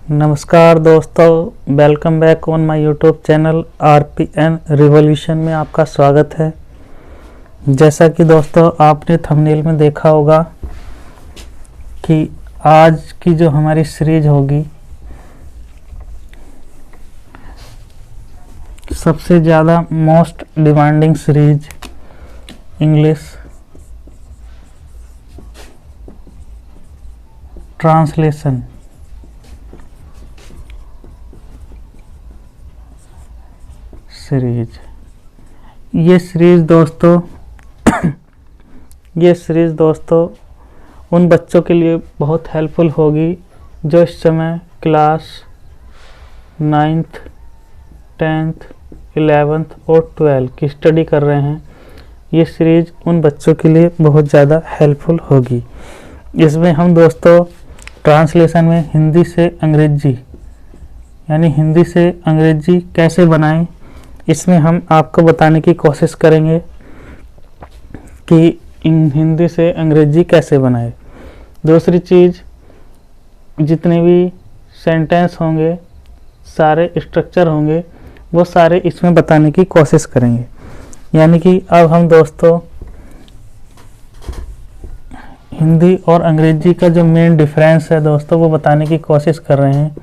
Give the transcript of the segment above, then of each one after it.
नमस्कार दोस्तों, welcome back on my YouTube channel RPN revolution में आपका स्वागत है। जैसा कि दोस्तों आपने थंबनेल में देखा होगा कि आज की जो हमारी सीरीज होगी सबसे ज़्यादा most demanding series English translation series. ये सीरीज दोस्तों उन बच्चों के लिए बहुत हेल्पफुल होगी जो इस समय क्लास 9th 10th 11th और 12th की स्टडी कर रहे हैं। ये सीरीज उन बच्चों के लिए बहुत ज़्यादा हेल्पफुल होगी। इसमें हम दोस्तों ट्रांसलेशन में हिंदी से अंग्रेजी यानी हिंदी से अंग्रेजी कैसे बनाएं, इसमें हम आपको बताने की कोशिश करेंगे कि हिंदी से अंग्रेजी कैसे बनाएं। दूसरी चीज़, जितने भी सेंटेंस होंगे, सारे स्ट्रक्चर होंगे, वो सारे इसमें बताने की कोशिश करेंगे। यानी कि अब हम दोस्तों हिंदी और अंग्रेजी का जो मेन डिफरेंस है दोस्तों वो बताने की कोशिश कर रहे हैं,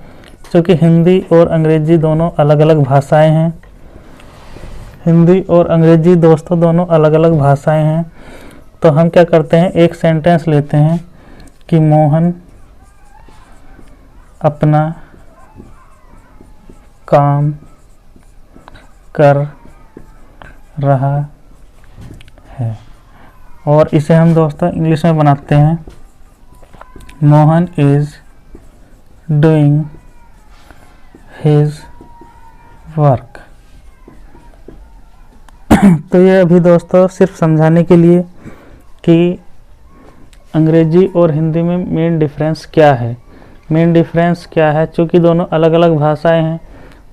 क्योंकि हिंदी और अंग्रेजी दोनों अलग अलग भाषाएं हैं। हिंदी और अंग्रेजी दोस्तों दोनों अलग अलग भाषाएं हैं। तो हम क्या करते हैं, एक सेंटेंस लेते हैं कि मोहन अपना काम कर रहा है, और इसे हम दोस्तों इंग्लिश में बनाते हैं Mohan is doing his work. तो ये अभी दोस्तों सिर्फ समझाने के लिए कि अंग्रेजी और हिंदी में मेन डिफरेंस क्या है। मेन डिफरेंस क्या है, चूँकि दोनों अलग अलग भाषाएं हैं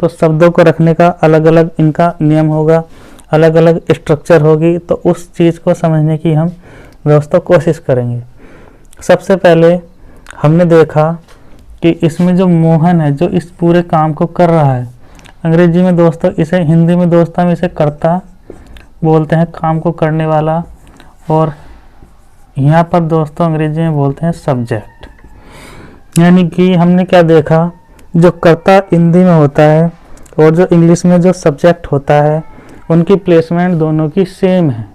तो शब्दों को रखने का अलग अलग इनका नियम होगा, अलग अलग स्ट्रक्चर होगी। तो उस चीज़ को समझने की हम दोस्तों कोशिश करेंगे। सबसे पहले हमने देखा कि इसमें जो मोहन है जो इस पूरे काम को कर रहा है, अंग्रेजी में दोस्तों इसे, हिंदी में दोस्तों हम इसे कर्ता बोलते हैं, काम को करने वाला, और यहाँ पर दोस्तों अंग्रेजी में बोलते हैं सब्जेक्ट। यानी कि हमने क्या देखा, जो कर्ता हिंदी में होता है और जो इंग्लिश में जो सब्जेक्ट होता है उनकी प्लेसमेंट दोनों की सेम है।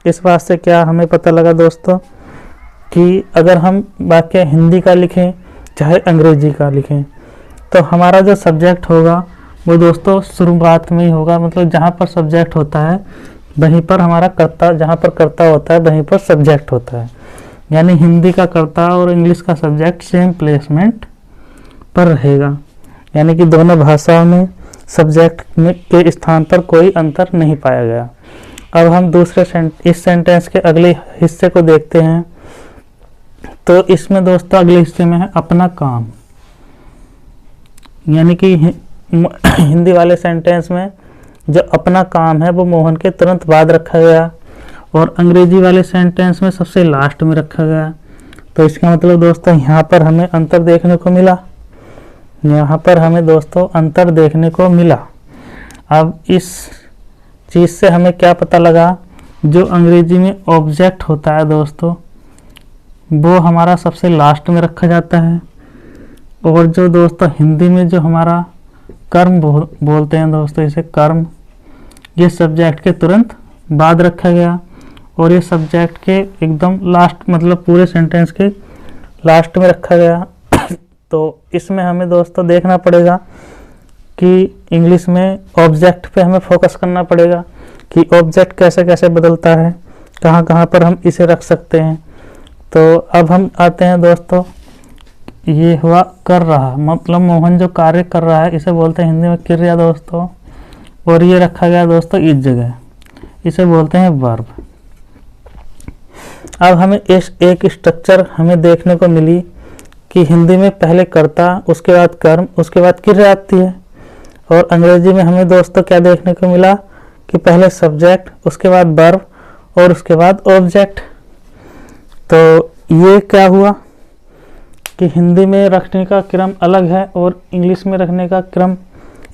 इस बात से क्या हमें पता लगा दोस्तों कि अगर हम वाक्य हिंदी का लिखें चाहे अंग्रेजी का लिखें तो हमारा जो सब्जेक्ट होगा वो दोस्तों शुरुआत में ही होगा। मतलब जहाँ पर सब्जेक्ट होता है वहीं पर हमारा कर्ता, जहाँ पर कर्ता होता है वहीं पर सब्जेक्ट होता है। यानी हिंदी का कर्ता और इंग्लिश का सब्जेक्ट सेम प्लेसमेंट पर रहेगा। यानी कि दोनों भाषाओं में सब्जेक्ट के स्थान पर कोई अंतर नहीं पाया गया। अब हम इस सेंटेंस के अगले हिस्से को देखते हैं। तो इसमें दोस्तों अगले हिस्से में है अपना काम। यानी कि हिंदी वाले सेंटेंस में जो अपना काम है वो मोहन के तुरंत बाद रखा गया, और अंग्रेजी वाले सेंटेंस में सबसे लास्ट में रखा गया। तो इसका मतलब दोस्तों यहाँ पर हमें अंतर देखने को मिला। यहाँ पर हमें दोस्तों अंतर देखने को मिला। अब इस चीज़ से हमें क्या पता लगा, जो अंग्रेजी में ऑब्जेक्ट होता है दोस्तों वो हमारा सबसे लास्ट में रखा जाता है, और जो दोस्तों हिंदी में जो हमारा कर्म बोलते हैं दोस्तों, इसे कर्म, ये सब्जेक्ट के तुरंत बाद रखा गया, और ये सब्जेक्ट के एकदम लास्ट, मतलब पूरे सेंटेंस के लास्ट में रखा गया। तो इसमें हमें दोस्तों देखना पड़ेगा कि इंग्लिश में ऑब्जेक्ट पे हमें फोकस करना पड़ेगा कि ऑब्जेक्ट कैसे कैसे बदलता है, कहाँ कहाँ पर हम इसे रख सकते हैं। तो अब हम आते हैं दोस्तों, ये हुआ कर रहा, मतलब मोहन जो कार्य कर रहा है इसे बोलते हैं हिंदी में क्रिया दोस्तों, और ये रखा गया दोस्तों इस जगह, इसे बोलते हैं वर्ब। अब हमें एक स्ट्रक्चर हमें देखने को मिली कि हिंदी में पहले कर्ता, उसके बाद कर्म, उसके बाद क्रिया आती है, और अंग्रेजी में हमें दोस्तों क्या देखने को मिला कि पहले सब्जेक्ट, उसके बाद वर्ब और उसके बाद ऑब्जेक्ट। तो ये क्या हुआ कि हिंदी में रखने का क्रम अलग है और इंग्लिश में रखने का क्रम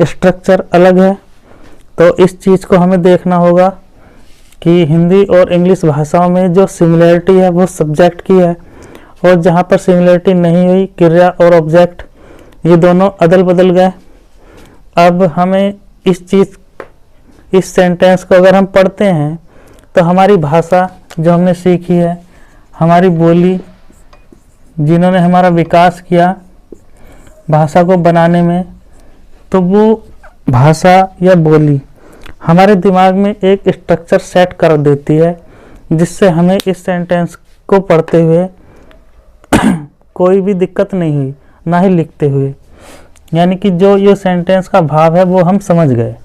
स्ट्रक्चर अलग है। तो इस चीज़ को हमें देखना होगा कि हिंदी और इंग्लिश भाषाओं में जो सिमिलरिटी है वो सब्जेक्ट की है, और जहाँ पर सिमिलरिटी नहीं हुई, क्रिया और ऑब्जेक्ट ये दोनों अदल बदल गए। अब हमें इस सेंटेंस को अगर हम पढ़ते हैं तो हमारी भाषा जो हमने सीखी है, हमारी बोली, जिन्होंने हमारा विकास किया भाषा को बनाने में, तो वो भाषा या बोली हमारे दिमाग में एक स्ट्रक्चर सेट कर देती है, जिससे हमें इस सेंटेंस को पढ़ते हुए कोई भी दिक्कत नहीं हुई, ना ही लिखते हुए। यानी कि जो ये सेंटेंस का भाव है वो हम समझ गए।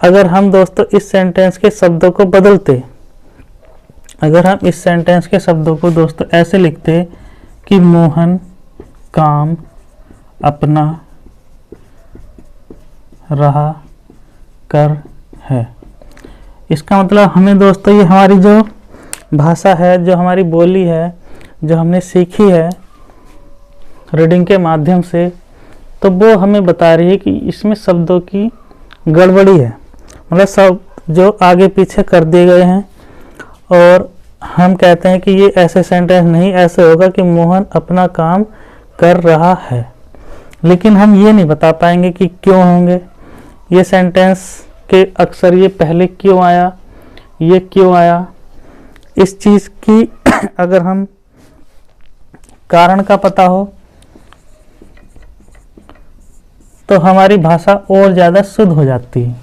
अगर हम दोस्तों इस सेंटेंस के शब्दों को बदलते, अगर हम इस सेंटेंस के शब्दों को दोस्तों ऐसे लिखते कि मोहन काम अपना रहा कर है, इसका मतलब हमें दोस्तों ये हमारी जो भाषा है, जो हमारी बोली है, जो हमने सीखी है रीडिंग के माध्यम से, तो वो हमें बता रही है कि इसमें शब्दों की गड़बड़ी है, मतलब सब जो आगे पीछे कर दिए गए हैं। और हम कहते हैं कि ये ऐसे सेंटेंस नहीं, ऐसे होगा कि मोहन अपना काम कर रहा है, लेकिन हम ये नहीं बता पाएंगे कि क्यों होंगे ये सेंटेंस के अक्सर ये पहले क्यों आया, ये क्यों आया। इस चीज़ की अगर हम कारण का पता हो तो हमारी भाषा और ज़्यादा शुद्ध हो जाती है।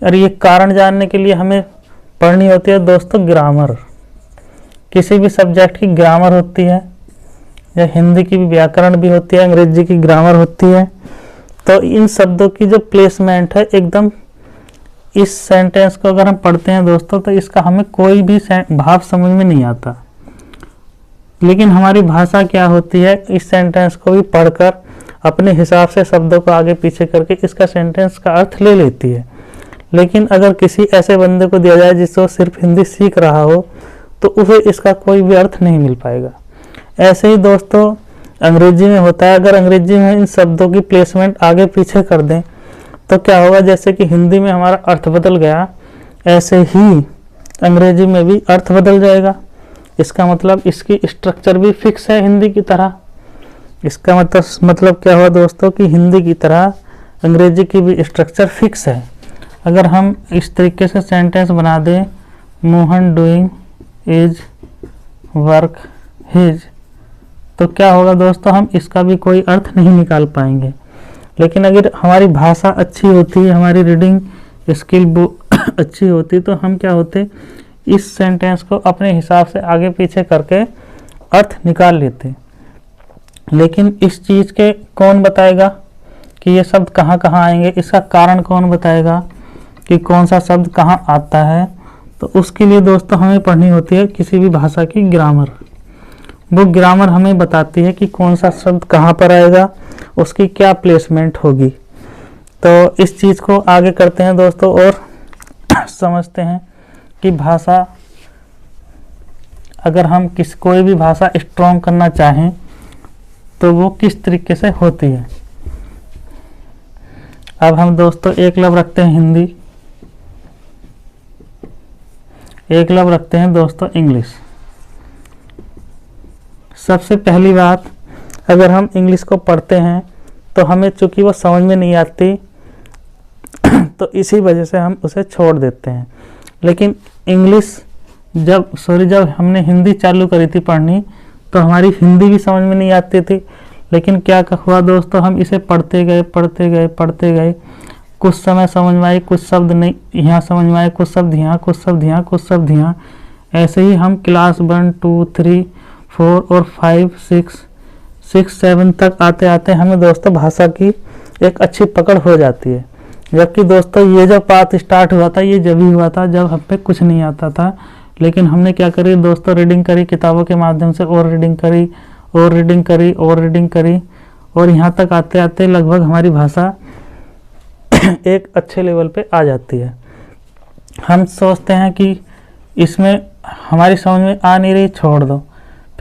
और ये कारण जानने के लिए हमें पढ़नी होती है दोस्तों ग्रामर। किसी भी सब्जेक्ट की ग्रामर होती है, या हिंदी की भी व्याकरण भी होती है, अंग्रेजी की ग्रामर होती है। तो इन शब्दों की जो प्लेसमेंट है एकदम, इस सेंटेंस को अगर हम पढ़ते हैं दोस्तों तो इसका हमें कोई भी भाव समझ में नहीं आता, लेकिन हमारी भाषा क्या होती है, इस सेंटेंस को भी पढ़कर अपने हिसाब से शब्दों को आगे पीछे करके इसका सेंटेंस का अर्थ ले लेती है। लेकिन अगर किसी ऐसे बंदे को दिया जाए जिसको सिर्फ हिंदी सीख रहा हो तो उसे इसका कोई भी अर्थ नहीं मिल पाएगा। ऐसे ही दोस्तों अंग्रेजी में होता है। अगर अंग्रेजी में इन शब्दों की प्लेसमेंट आगे पीछे कर दें तो क्या होगा, जैसे कि हिंदी में हमारा अर्थ बदल गया, ऐसे ही अंग्रेजी में भी अर्थ बदल जाएगा। इसका मतलब इसकी स्ट्रक्चर भी फिक्स है हिंदी की तरह। इसका मतलब क्या हुआ दोस्तों कि हिंदी की तरह अंग्रेजी की भी स्ट्रक्चर फिक्स है। अगर हम इस तरीके से सेंटेंस बना दें, Mohan doing is work his, तो क्या होगा दोस्तों, हम इसका भी कोई अर्थ नहीं निकाल पाएंगे। लेकिन अगर हमारी भाषा अच्छी होती, हमारी रीडिंग स्किल अच्छी होती, तो हम क्या होते, इस सेंटेंस को अपने हिसाब से आगे पीछे करके अर्थ निकाल लेते। लेकिन इस चीज़ के कौन बताएगा कि ये शब्द कहाँ कहाँ आएंगे, इसका कारण कौन बताएगा कि कौन सा शब्द कहाँ आता है। तो उसके लिए दोस्तों हमें पढ़नी होती है किसी भी भाषा की ग्रामर। वो ग्रामर हमें बताती है कि कौन सा शब्द कहाँ पर आएगा, उसकी क्या प्लेसमेंट होगी। तो इस चीज़ को आगे करते हैं दोस्तों और समझते हैं कि भाषा, अगर हम कोई भी भाषा स्ट्रॉन्ग करना चाहें तो वो किस तरीके से होती है। अब हम दोस्तों एक लब रखते हैं हिंदी, एक लब रखते हैं दोस्तों इंग्लिश। सबसे पहली बात, अगर हम इंग्लिश को पढ़ते हैं तो हमें चूंकि वो समझ में नहीं आती तो इसी वजह से हम उसे छोड़ देते हैं। लेकिन इंग्लिश जब हमने हिंदी चालू करी थी पढ़नी तो हमारी हिंदी भी समझ में नहीं आती थी। लेकिन क्या हुआ दोस्तों, हम इसे पढ़ते गए, कुछ समय समझ में आए, कुछ शब्द नहीं यहाँ समझ में आए, कुछ शब्द यहाँ, कुछ शब्द यहाँ, कुछ शब्द यहाँ। ऐसे ही हम क्लास 1, 2, 3, 4 और 5, 6, 7 तक आते आते हमें दोस्तों भाषा की एक अच्छी पकड़ हो जाती है। जबकि दोस्तों ये जो पाठ स्टार्ट हुआ था, ये जब ही हुआ था जब हम पे कुछ नहीं आता था। लेकिन हमने क्या करी दोस्तों, रीडिंग करी किताबों के माध्यम से, और रीडिंग करी और रीडिंग करी और रीडिंग करी, और यहाँ तक आते आते लगभग हमारी भाषा एक अच्छे लेवल पे आ जाती है। हम सोचते हैं कि इसमें हमारी समझ में आ नहीं रही, छोड़ दो।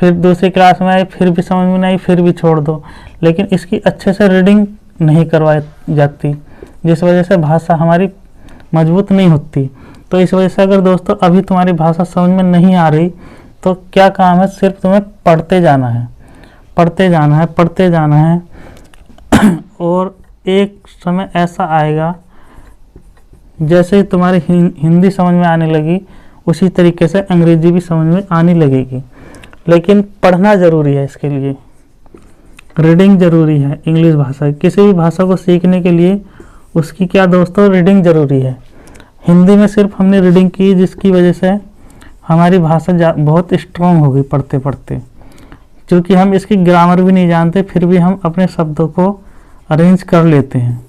फिर दूसरी क्लास में आई, फिर भी समझ में नहीं, फिर भी छोड़ दो, लेकिन इसकी अच्छे से रीडिंग नहीं करवाई जाती, जिस वजह से भाषा हमारी मजबूत नहीं होती। तो इस वजह से अगर दोस्तों अभी तुम्हारी भाषा समझ में नहीं आ रही तो क्या काम है, सिर्फ तुम्हें पढ़ते जाना है, पढ़ते जाना है, पढ़ते जाना है। और एक समय ऐसा आएगा जैसे ही तुम्हारी हिंदी समझ में आने लगी उसी तरीके से अंग्रेजी भी समझ में आने लगेगी। लेकिन पढ़ना ज़रूरी है, इसके लिए रीडिंग ज़रूरी है। इंग्लिश भाषा, किसी भी भाषा को सीखने के लिए उसकी क्या दोस्तों, रीडिंग ज़रूरी है। हिंदी में सिर्फ हमने रीडिंग की, जिसकी वजह से हमारी भाषा बहुत स्ट्रॉन्ग हो गई पढ़ते पढ़ते। क्योंकि हम इसकी ग्रामर भी नहीं जानते, फिर भी हम अपने शब्दों को अरेंज कर लेते हैं।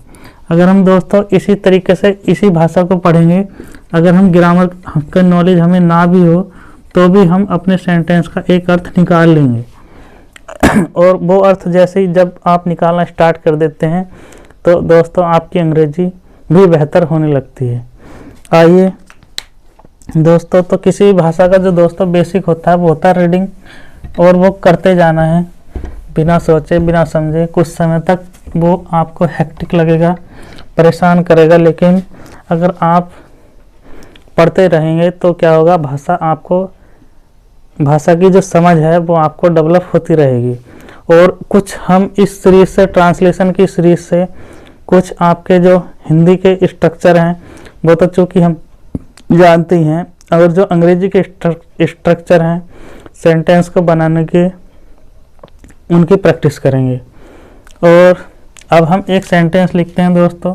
अगर हम दोस्तों इसी तरीके से इसी भाषा को पढ़ेंगे, अगर हम ग्रामर का नॉलेज हमें ना भी हो तो भी हम अपने सेंटेंस का एक अर्थ निकाल लेंगे। और वो अर्थ जैसे ही जब आप निकालना स्टार्ट कर देते हैं तो दोस्तों आपकी अंग्रेजी भी बेहतर होने लगती है। आइए दोस्तों, तो किसी भी भाषा का जो दोस्तों बेसिक होता है वो होता है रीडिंग, और वो करते जाना है बिना सोचे बिना समझे। कुछ समय तक वो आपको हेक्टिक लगेगा, परेशान करेगा, लेकिन अगर आप पढ़ते रहेंगे तो क्या होगा, भाषा की जो समझ है वो आपको डेवलप होती रहेगी। और कुछ हम इस सीरीज से, ट्रांसलेशन की सीरीज से, कुछ आपके जो हिंदी के स्ट्रक्चर हैं वो तो चूँकि हम जानते ही हैं, और जो अंग्रेजी के स्ट्रक्चर हैं सेंटेंस को बनाने के, उनकी प्रैक्टिस करेंगे। और अब हम एक सेंटेंस लिखते हैं दोस्तों,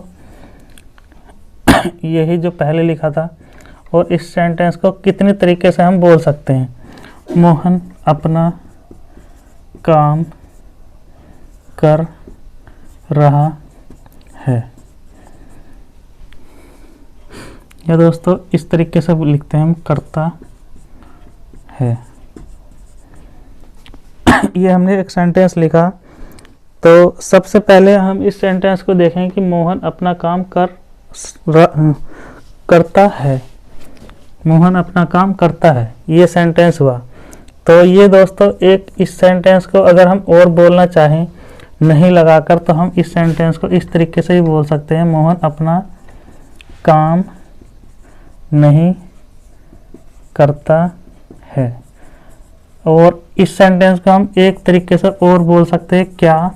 यही जो पहले लिखा था, और इस सेंटेंस को कितने तरीके से हम बोल सकते हैं। मोहन अपना काम कर रहा है, या दोस्तों इस तरीके से लिखते हैं हम, करता है। ये हमने एक सेंटेंस लिखा। तो सबसे पहले हम इस सेंटेंस को देखें कि मोहन अपना काम करता है, मोहन अपना काम करता है, ये सेंटेंस हुआ। तो ये दोस्तों एक इस सेंटेंस को अगर हम और बोलना चाहें नहीं लगाकर, तो हम इस सेंटेंस को इस तरीके से ही बोल सकते हैं, मोहन अपना काम नहीं करता है। और इस सेंटेंस को हम एक तरीके से और बोल सकते हैं, क्या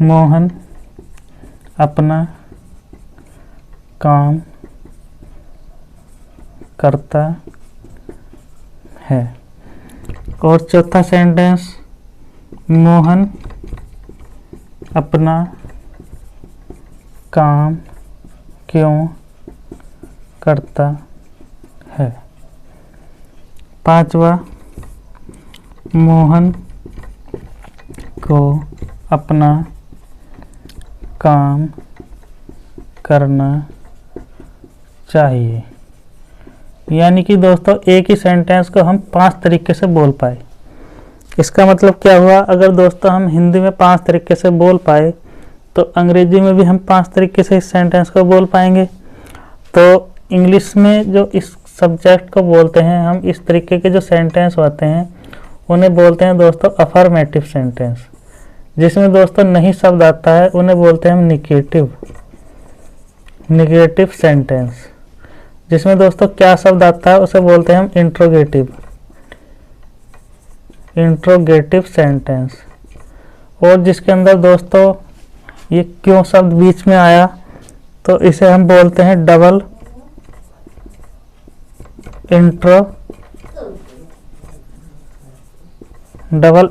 मोहन अपना काम करता है। और चौथा सेंटेंस, मोहन अपना काम क्यों करता है। पांचवा, मोहन को अपना काम करना चाहिए। यानी कि दोस्तों एक ही सेंटेंस को हम 5 तरीके से बोल पाए। इसका मतलब क्या हुआ, अगर दोस्तों हम हिंदी में 5 तरीके से बोल पाए तो अंग्रेजी में भी हम 5 तरीके से इस सेंटेंस को बोल पाएंगे। तो इंग्लिश में जो इस सब्जेक्ट को बोलते हैं हम, इस तरीके के जो सेंटेंस होते हैं उन्हें बोलते हैं दोस्तों अफर्मेटिव सेंटेंस। जिसमें दोस्तों नहीं शब्द आता है उन्हें बोलते हैं हम निगेटिव सेंटेंस। जिसमें दोस्तों क्या शब्द आता है उसे बोलते हैं हम इंट्रोगेटिव सेंटेंस। और जिसके अंदर दोस्तों ये क्यों शब्द बीच में आया, तो इसे हम बोलते हैं डबल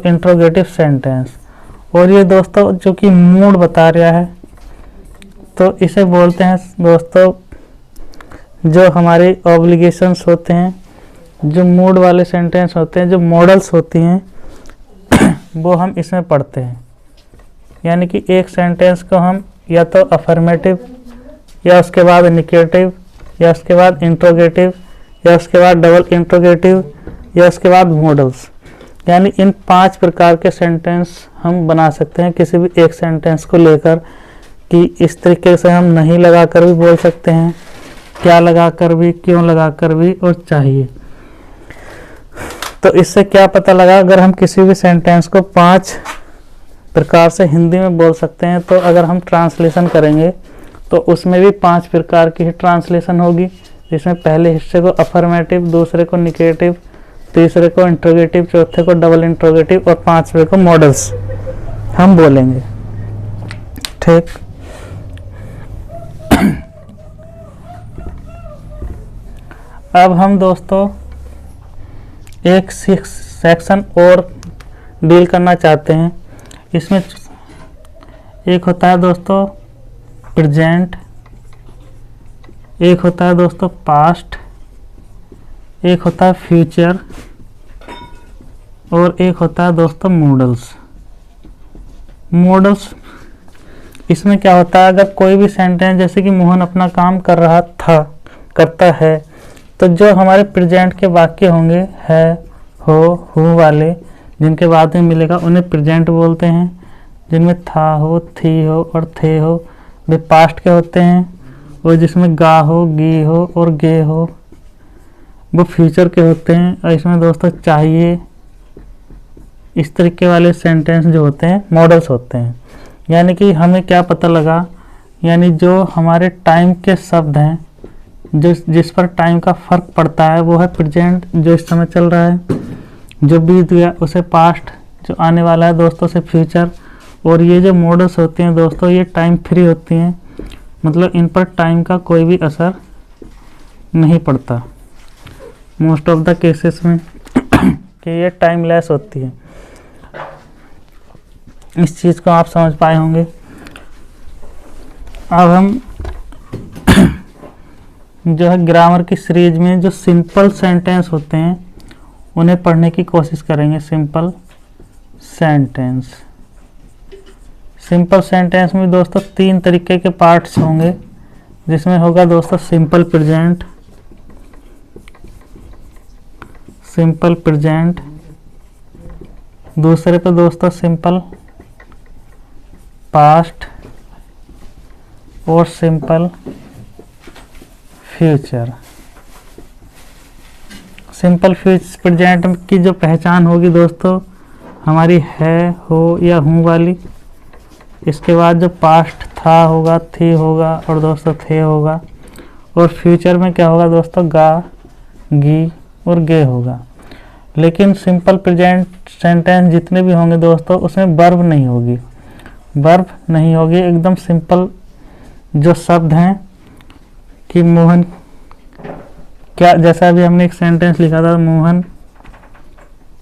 इंट्रोगेटिव सेंटेंस। और ये दोस्तों जो कि मूड बता रहा है, तो इसे बोलते हैं दोस्तों, जो हमारे ऑब्लिगेशंस होते हैं, जो मूड वाले सेंटेंस होते हैं, जो मॉडल्स होती हैं वो हम इसमें पढ़ते हैं। यानी कि एक सेंटेंस को हम या तो अफर्मेटिव, या उसके बाद निगेटिव, या उसके बाद इंट्रोगेटिव, या उसके बाद डबल इंट्रोगेटिव, या उसके बाद मॉडल्स, यानी इन 5 प्रकार के सेंटेंस हम बना सकते हैं किसी भी एक सेंटेंस को लेकर। कि इस तरीके से हम नहीं लगाकर भी बोल सकते हैं, क्या लगाकर भी, क्यों लगाकर भी, और चाहिए। तो इससे क्या पता लगा, अगर हम किसी भी सेंटेंस को 5 प्रकार से हिंदी में बोल सकते हैं, तो अगर हम ट्रांसलेशन करेंगे तो उसमें भी 5 प्रकार की ही ट्रांसलेशन होगी, जिसमें पहले हिस्से को अफर्मेटिव, दूसरे को निगेटिव, तीसरे को इंट्रोगेटिव, चौथे को डबल इंट्रोगेटिव और 5वें को मॉडल्स हम बोलेंगे। ठीक, अब हम दोस्तों एक सेक्शन और डील करना चाहते हैं। इसमें एक होता है दोस्तों प्रेजेंट, एक होता है दोस्तों पास्ट, एक होता है फ्यूचर और एक होता है दोस्तों मॉडल्स। मॉडल्स इसमें क्या होता है, अगर कोई भी सेंटेंस जैसे कि मोहन अपना काम कर रहा था, करता है, तो जो हमारे प्रेजेंट के वाक्य होंगे है, हो, हूँ वाले, जिनके बाद में मिलेगा उन्हें प्रेजेंट बोलते हैं। जिनमें था हो, थी हो और थे हो वे पास्ट के होते हैं, और जिसमें गा हो, गी हो और गे हो वो फ्यूचर के होते हैं। और इसमें दोस्तों चाहिए, इस तरीके वाले सेंटेंस जो होते हैं मॉडल्स होते हैं। यानी कि हमें क्या पता लगा, यानी जो हमारे टाइम के शब्द हैं, जिस पर टाइम का फर्क पड़ता है वो है प्रेजेंट, जो इस समय चल रहा है, जो बीत गया उसे पास्ट, जो आने वाला है दोस्तों से फ्यूचर। और ये जो मॉडल्स होते हैं दोस्तों ये टाइम फ्री होती हैं, मतलब इन पर टाइम का कोई भी असर नहीं पड़ता मोस्ट ऑफ द केसेस में कि ये टाइमलेस होती है। इस चीज़ को आप समझ पाए होंगे। अब हम जो है ग्रामर की सीरीज में जो सिंपल सेंटेंस होते हैं उन्हें पढ़ने की कोशिश करेंगे। सिंपल सेंटेंस, सिंपल सेंटेंस में दोस्तों 3 तरीके के पार्ट्स होंगे, जिसमें होगा दोस्तों सिंपल प्रेजेंट, सिंपल प्रेजेंट, दूसरे पे दोस्तों सिंपल पास्ट और सिंपल फ्यूचर। सिंपल प्रेजेंट की जो पहचान होगी दोस्तों हमारी है, हो या हूँ वाली। इसके बाद जो पास्ट था होगा, थी होगा और दोस्तों थे होगा। और फ्यूचर में क्या होगा दोस्तों, गा, गी और गे होगा। लेकिन सिंपल प्रेजेंट सेंटेंस जितने भी होंगे दोस्तों उसमें वर्ब नहीं होगी, वर्ब नहीं होगी। एकदम सिंपल जो शब्द हैं कि मोहन क्या, जैसा अभी हमने एक सेंटेंस लिखा था, मोहन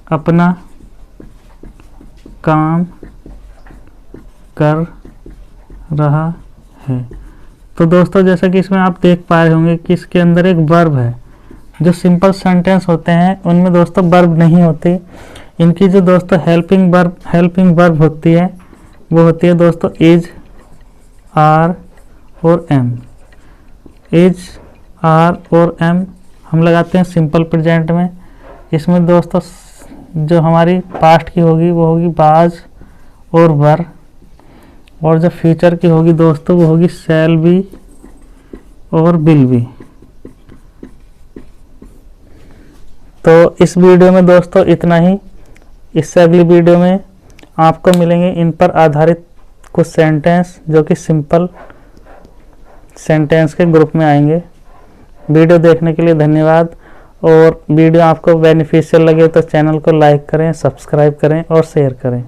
अपना काम कर रहा है। तो दोस्तों जैसा कि इसमें आप देख पा रहे होंगे कि इसके अंदर एक वर्ब है। जो सिंपल सेंटेंस होते हैं उनमें दोस्तों वर्ब नहीं होती। इनकी जो दोस्तों हेल्पिंग वर्ब होती है वो होती है दोस्तों इज, आर और एम। इज, आर और एम हम लगाते हैं सिंपल प्रेजेंट में। इसमें दोस्तों जो हमारी पास्ट की होगी वो होगी बाज और वर, और जो फ्यूचर की होगी दोस्तों वो होगी शैल बी और विल बी। तो इस वीडियो में दोस्तों इतना ही। इससे अगली वीडियो में आपको मिलेंगे इन पर आधारित कुछ सेंटेंस जो कि सिंपल सेंटेंस के ग्रुप में आएंगे। वीडियो देखने के लिए धन्यवाद। और वीडियो आपको बेनिफिशियल लगे तो चैनल को लाइक करें, सब्सक्राइब करें और शेयर करें।